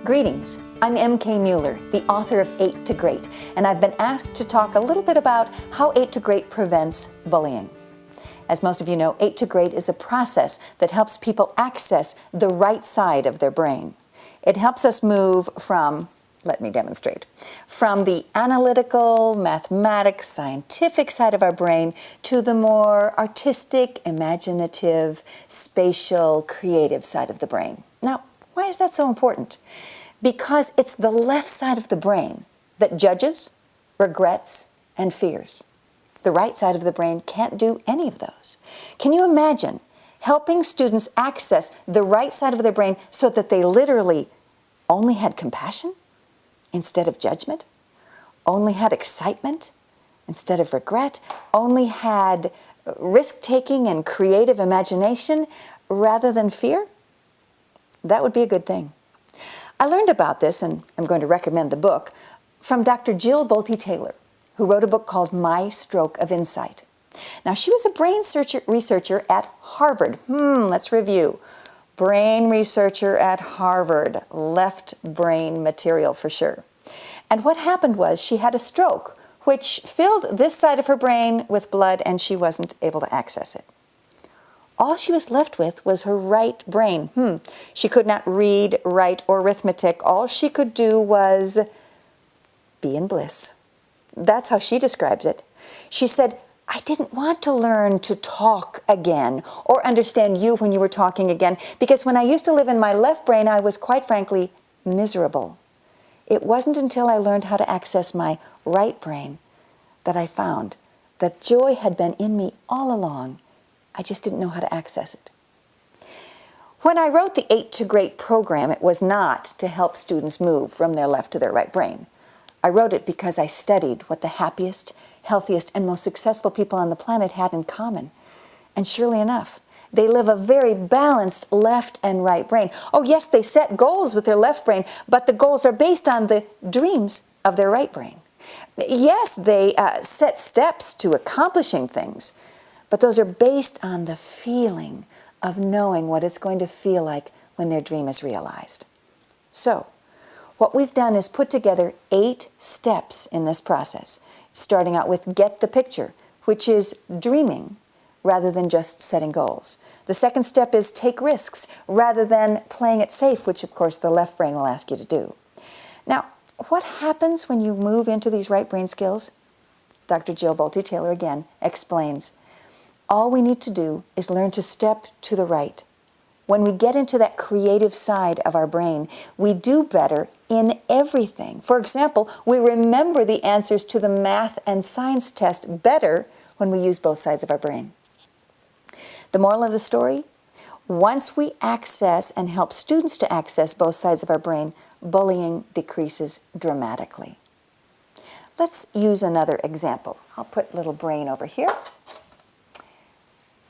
Greetings, I'm M.K. Mueller, the author of 8 to Great, and I've been asked to talk a little bit about how 8 to Great prevents bullying. As most of you know, 8 to Great is a process that helps people access the right side of their brain. It helps us move from, let me demonstrate, from the analytical, mathematics, scientific side of our brain to the more artistic, imaginative, spatial, creative side of the brain. Now, why is that so important? Because it's the left side of the brain that judges, regrets, and fears. The right side of the brain can't do any of those. Can you imagine helping students access the right side of their brain so that they literally only had compassion instead of judgment, only had excitement instead of regret, only had risk-taking and creative imagination rather than fear? That would be a good thing. I learned about this, and I'm going to recommend the book, from Dr. Jill Bolte Taylor, who wrote a book called My Stroke of Insight. Now, she was a brain researcher at Harvard. Let's review. Brain researcher at Harvard. Left brain material for sure. And what happened was she had a stroke, which filled this side of her brain with blood, and she wasn't able to access it. All she was left with was her right brain. She could not read, write, or arithmetic. All she could do was be in bliss. That's how she describes it. She said, I didn't want to learn to talk again or understand you when you were talking again, because when I used to live in my left brain, I was quite frankly miserable. It wasn't until I learned how to access my right brain that I found that joy had been in me all along. I just didn't know how to access it. When I wrote the 8 to Great program, it was not to help students move from their left to their right brain. I wrote it because I studied what the happiest, healthiest, and most successful people on the planet had in common. And surely enough, they live a very balanced left and right brain. Oh yes, they set goals with their left brain, but the goals are based on the dreams of their right brain. Yes, they set steps to accomplishing things, but those are based on the feeling of knowing what it's going to feel like when their dream is realized. So, what we've done is put together 8 steps in this process, starting out with get the picture, which is dreaming rather than just setting goals. The second step is take risks rather than playing it safe, which of course the left brain will ask you to do. Now, what happens when you move into these right brain skills? Dr. Jill Bolte Taylor again explains. All we need to do is learn to step to the right. When we get into that creative side of our brain, we do better in everything. For example, we remember the answers to the math and science test better when we use both sides of our brain. The moral of the story? Once we access and help students to access both sides of our brain, bullying decreases dramatically. Let's use another example. I'll put little brain over here.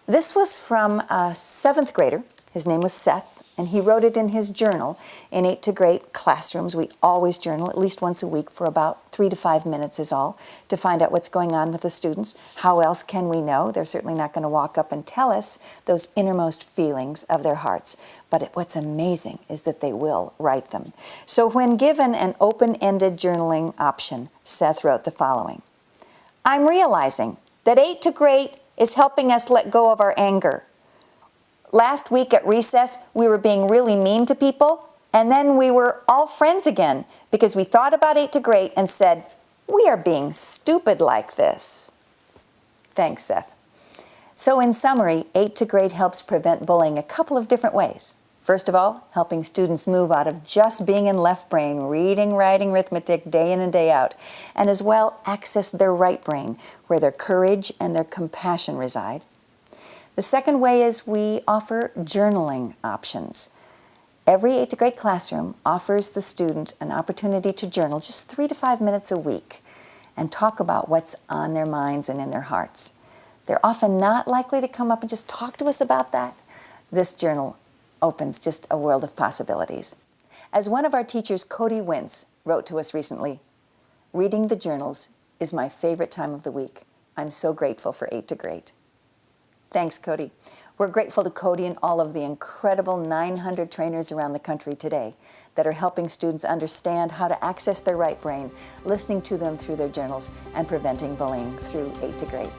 This was from a 7th grader. His name was Seth, and he wrote it in his journal. In 8 to Great classrooms, we always journal at least once a week for about 3 to 5 minutes is all, to find out what's going on with the students. How else can we know? They're certainly not going to walk up and tell us those innermost feelings of their hearts. But what's amazing is that they will write them. So when given an open-ended journaling option, Seth wrote the following. I'm realizing that 8 to Great is helping us let go of our anger. Last week at recess, we were being really mean to people, and then we were all friends again because we thought about 8 to Great and said, we are being stupid like this. Thanks, Seth. So in summary, 8 to Great helps prevent bullying a couple of different ways. First of all, helping students move out of just being in left brain, reading, writing, arithmetic, day in and day out, and as well access their right brain, where their courage and their compassion reside. The second way is we offer journaling options. Every 8 to Great classroom offers the student an opportunity to journal just 3 to 5 minutes a week and talk about what's on their minds and in their hearts. They're often not likely to come up and just talk to us about that. This journal opens just a world of possibilities. As one of our teachers, Cody Wentz, wrote to us recently, reading the journals is my favorite time of the week. I'm so grateful for 8 to Great. Thanks, Cody. We're grateful to Cody and all of the incredible 900 trainers around the country today that are helping students understand how to access their right brain, listening to them through their journals, and preventing bullying through 8 to Great.